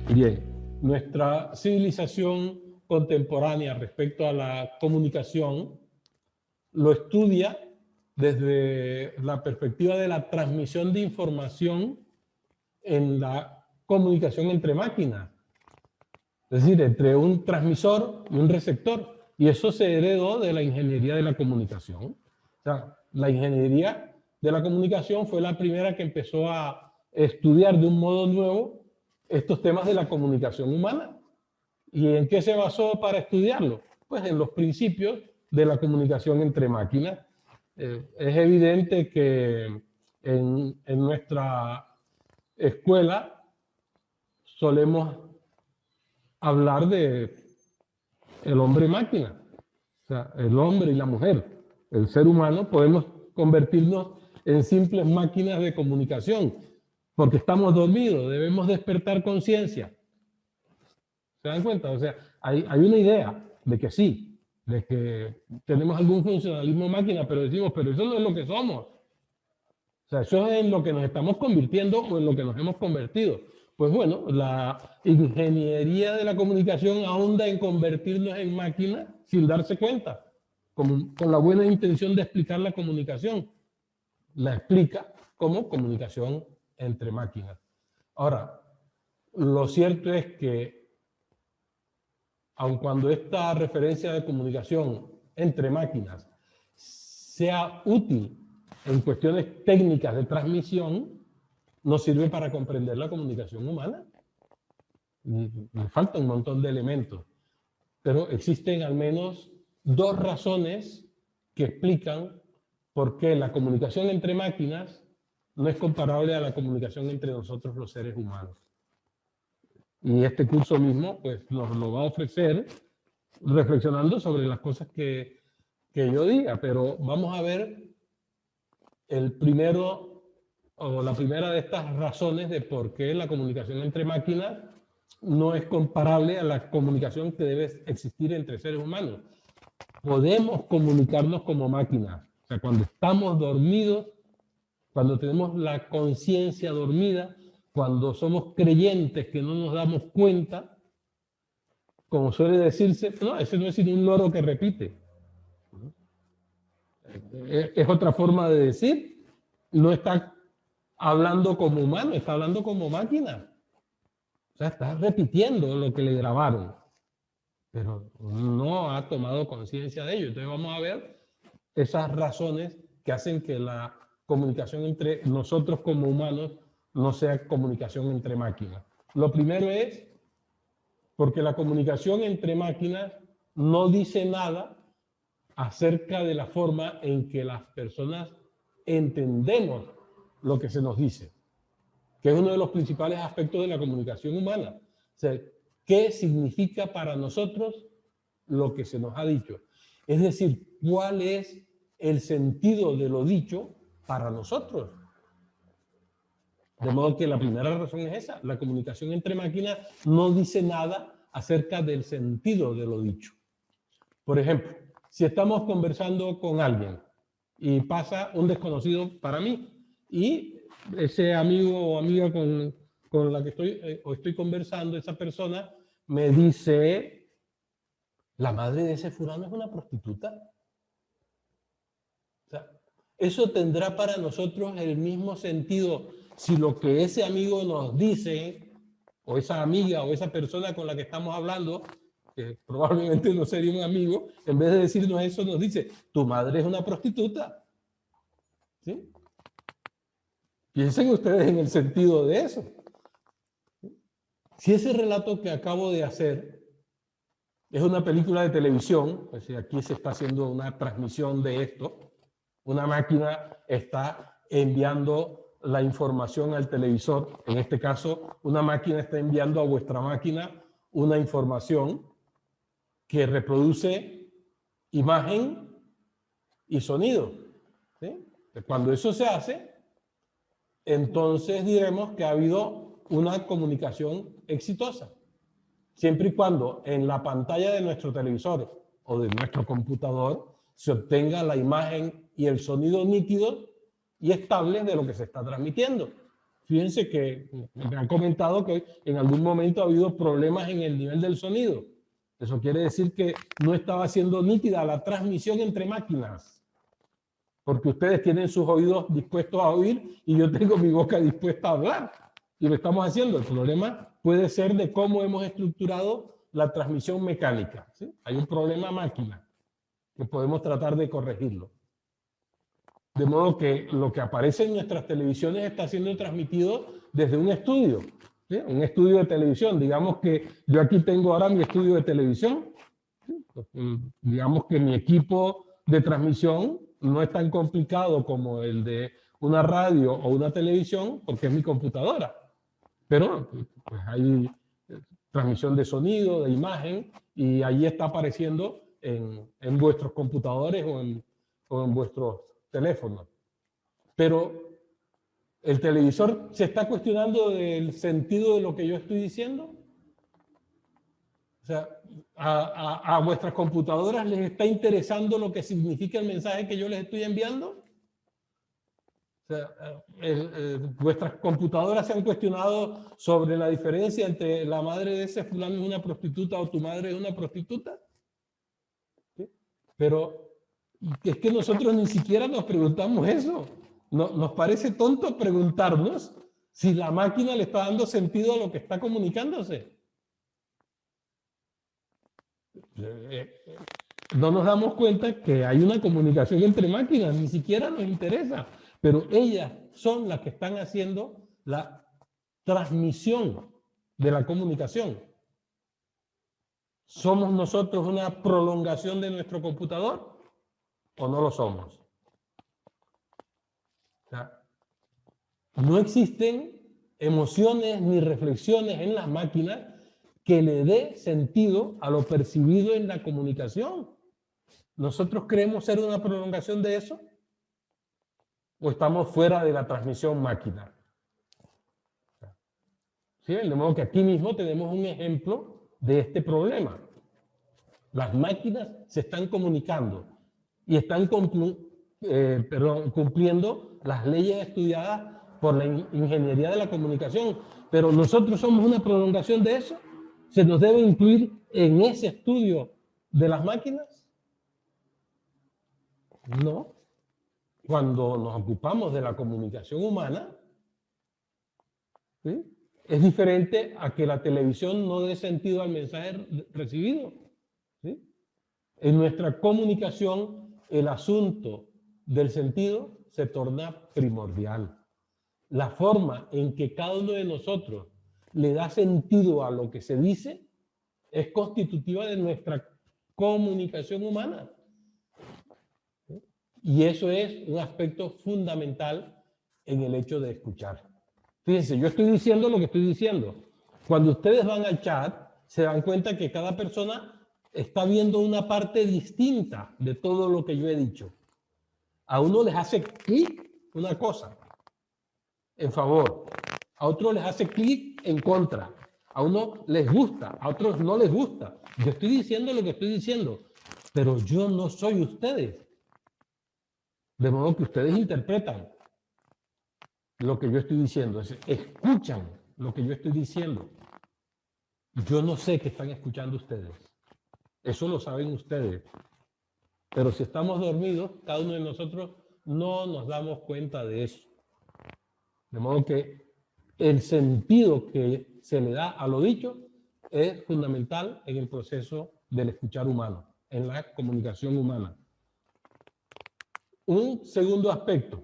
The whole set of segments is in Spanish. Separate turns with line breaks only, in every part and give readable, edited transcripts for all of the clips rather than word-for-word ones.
Bien, nuestra civilización contemporánea respecto a la comunicación lo estudia desde la perspectiva de la transmisión de información en la comunicación entre máquinas, es decir, entre un transmisor y un receptor. Y eso se heredó de la ingeniería de la comunicación. O sea, la ingeniería de la comunicación fue la primera que empezó a estudiar de un modo nuevo estos temas de la comunicación humana. ¿Y en qué se basó para estudiarlo? Pues en los principios de la comunicación entre máquinas. Es evidente que en nuestra escuela solemos hablar de el hombre-máquina, o sea, el hombre y la mujer, el ser humano. Podemos convertirnos en simples máquinas de comunicación, porque estamos dormidos, debemos despertar conciencia. ¿Se dan cuenta? O sea, hay una idea de que sí, de que tenemos algún funcionalismo máquina, pero decimos, pero eso no es lo que somos. O sea, eso es en lo que nos estamos convirtiendo o en lo que nos hemos convertido. Pues bueno, la ingeniería de la comunicación ahonda en convertirnos en máquinas sin darse cuenta, con la buena intención de explicar la comunicación. La explica como comunicación entre máquinas. Ahora, lo cierto es que, aun cuando esta referencia de comunicación entre máquinas sea útil en cuestiones técnicas de transmisión, no sirve para comprender la comunicación humana. Me falta un montón de elementos, pero existen al menos dos razones que explican por qué la comunicación entre máquinas no es comparable a la comunicación entre nosotros los seres humanos. Y este curso mismo pues, nos lo va a ofrecer reflexionando sobre las cosas que yo diga, pero vamos a ver el primero o la primera de estas razones de por qué la comunicación entre máquinas no es comparable a la comunicación que debe existir entre seres humanos. Podemos comunicarnos como máquinas. O sea, cuando estamos dormidos, cuando tenemos la conciencia dormida, cuando somos creyentes que no nos damos cuenta, como suele decirse, no, ese no es sino un loro que repite. Es otra forma de decir, no está hablando como humano, está hablando como máquina. O sea, está repitiendo lo que le grabaron, pero no ha tomado conciencia de ello. Entonces vamos a ver esas razones que hacen que la comunicación entre nosotros como humanos no sea comunicación entre máquinas. Lo primero es porque la comunicación entre máquinas no dice nada acerca de la forma en que las personas entendemos lo que se nos dice, que es uno de los principales aspectos de la comunicación humana. O sea, ¿qué significa para nosotros lo que se nos ha dicho? Es decir, ¿cuál es el sentido de lo dicho para nosotros? De modo que la primera razón es esa. La comunicación entre máquinas no dice nada acerca del sentido de lo dicho. Por ejemplo, si estamos conversando con alguien y pasa un desconocido para mí y ese amigo o amiga con la que estoy conversando, esa persona me dice, la madre de ese fulano es una prostituta. O sea, eso tendrá para nosotros el mismo sentido si lo que ese amigo nos dice, o esa amiga o esa persona con la que estamos hablando, que probablemente no sería un amigo, en vez de decirnos eso nos dice, tu madre es una prostituta. ¿Sí? Piensen ustedes en el sentido de eso. Si ese relato que acabo de hacer es una película de televisión, pues aquí se está haciendo una transmisión de esto, una máquina está enviando la información al televisor, en este caso una máquina está enviando a vuestra máquina una información que reproduce imagen y sonido. ¿Sí? Cuando eso se hace, entonces diremos que ha habido una comunicación exitosa. Siempre y cuando en la pantalla de nuestro televisor o de nuestro computador se obtenga la imagen y el sonido nítidos y estables de lo que se está transmitiendo. Fíjense que me han comentado que en algún momento ha habido problemas en el nivel del sonido. Eso quiere decir que no estaba siendo nítida la transmisión entre máquinas, porque ustedes tienen sus oídos dispuestos a oír y yo tengo mi boca dispuesta a hablar. Y lo estamos haciendo. El problema puede ser de cómo hemos estructurado la transmisión mecánica, ¿sí? Hay un problema máquina que podemos tratar de corregirlo. De modo que lo que aparece en nuestras televisiones está siendo transmitido desde un estudio, ¿sí? Un estudio de televisión. Digamos que yo aquí tengo ahora mi estudio de televisión. ¿Sí? Digamos que mi equipo de transmisión no es tan complicado como el de una radio o una televisión, porque es mi computadora. Pero pues, hay transmisión de sonido, de imagen, y ahí está apareciendo en vuestros computadores o en vuestros teléfonos. Pero el televisor se está cuestionando del sentido de lo que yo estoy diciendo. O sea, a vuestras computadoras les está interesando lo que significa el mensaje que yo les estoy enviando. O sea, vuestras computadoras se han cuestionado sobre la diferencia entre la madre de ese fulano es una prostituta o tu madre es una prostituta. ¿Sí? Pero es que nosotros ni siquiera nos preguntamos eso. Nos parece tonto preguntarnos si la máquina le está dando sentido a lo que está comunicándose. No nos damos cuenta que hay una comunicación entre máquinas, ni siquiera nos interesa, pero ellas son las que están haciendo la transmisión de la comunicación. ¿Somos nosotros una prolongación de nuestro computador o no lo somos? O sea, no existen emociones ni reflexiones en las máquinas que le dé sentido a lo percibido en la comunicación. ¿Nosotros creemos ser una prolongación de eso? ¿O estamos fuera de la transmisión máquina? ¿Sí? De modo que aquí mismo tenemos un ejemplo de este problema. Las máquinas se están comunicando y están cumpliendo las leyes estudiadas por la ingeniería de la comunicación, pero nosotros somos una prolongación de eso. ¿Se nos debe incluir en ese estudio de las máquinas? No. Cuando nos ocupamos de la comunicación humana, ¿sí?, es diferente a que la televisión no dé sentido al mensaje recibido. ¿Sí? En nuestra comunicación, el asunto del sentido se torna primordial. La forma en que cada uno de nosotros le da sentido a lo que se dice es constitutiva de nuestra comunicación humana. Y eso es un aspecto fundamental en el hecho de escuchar. Fíjense, yo estoy diciendo lo que estoy diciendo. Cuando ustedes van al chat, se dan cuenta que cada persona está viendo una parte distinta de todo lo que yo he dicho. A uno les hace clic una cosa en favor, a otros les hace clic en contra, a uno les gusta, a otros no les gusta. Yo estoy diciendo lo que estoy diciendo, pero yo no soy ustedes. De modo que ustedes interpretan lo que yo estoy diciendo, escuchan lo que yo estoy diciendo. Yo no sé qué están escuchando ustedes. Eso lo saben ustedes. Pero si estamos dormidos, cada uno de nosotros no nos damos cuenta de eso. De modo que el sentido que se le da a lo dicho es fundamental en el proceso del escuchar humano, en la comunicación humana. Un segundo aspecto,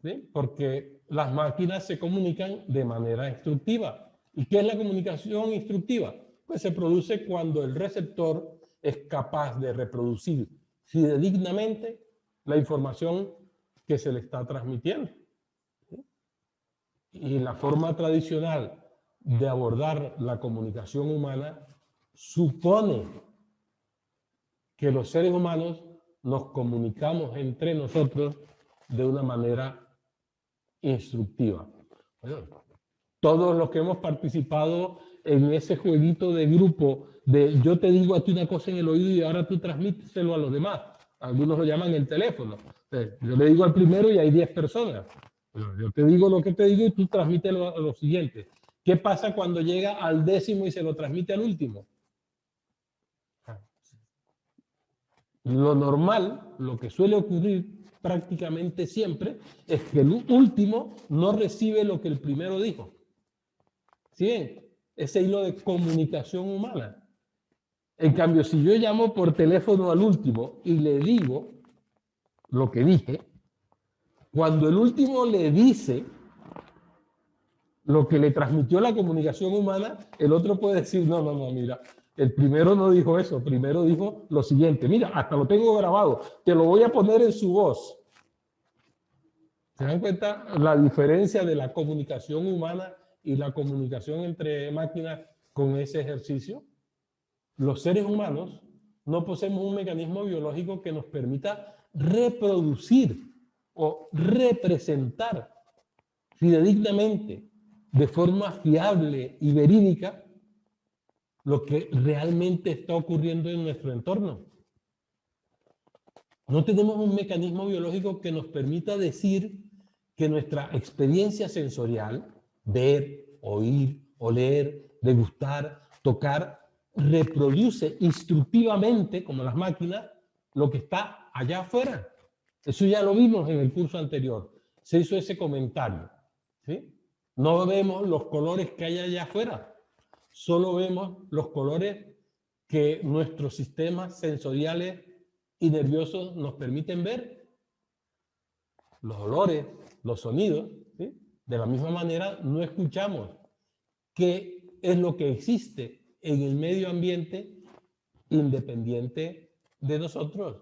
¿sí?, porque las máquinas se comunican de manera instructiva. ¿Y qué es la comunicación instructiva? Pues se produce cuando el receptor es capaz de reproducir fidedignamente la información que se le está transmitiendo. ¿Sí? Y la forma tradicional de abordar la comunicación humana supone que los seres humanos nos comunicamos entre nosotros de una manera instructiva. Bueno, todos los que hemos participado en ese jueguito de grupo de yo te digo a ti una cosa en el oído y ahora tú transmíteselo a los demás. Algunos lo llaman el teléfono. Entonces, yo le digo al primero y hay 10 personas. Yo te digo lo que te digo y tú transmites lo siguiente. ¿Qué pasa cuando llega al 10º y se lo transmite al último? Lo normal, lo que suele ocurrir prácticamente siempre, es que el último no recibe lo que el primero dijo. ¿Sí ven? Ese hilo de comunicación humana. En cambio, si yo llamo por teléfono al último y le digo lo que dije, cuando el último le dice lo que le transmitió la comunicación humana, el otro puede decir, no, mira, el primero no dijo eso, primero dijo lo siguiente, mira, hasta lo tengo grabado, te lo voy a poner en su voz. ¿Se dan cuenta la diferencia de la comunicación humana y la comunicación entre máquinas con ese ejercicio? Los seres humanos no poseemos un mecanismo biológico que nos permita reproducir o representar fidedignamente, de forma fiable y verídica, lo que realmente está ocurriendo en nuestro entorno. No tenemos un mecanismo biológico que nos permita decir que nuestra experiencia sensorial, ver, oír, oler, degustar, tocar, reproduce instructivamente, como las máquinas, lo que está allá afuera. Eso ya lo vimos en el curso anterior. Se hizo ese comentario. ¿Sí? No vemos los colores que hay allá afuera. Solo vemos los colores que nuestros sistemas sensoriales y nerviosos nos permiten ver. Los olores, los sonidos. ¿Sí? De la misma manera, no escuchamos qué es lo que existe en el medio ambiente independiente de nosotros.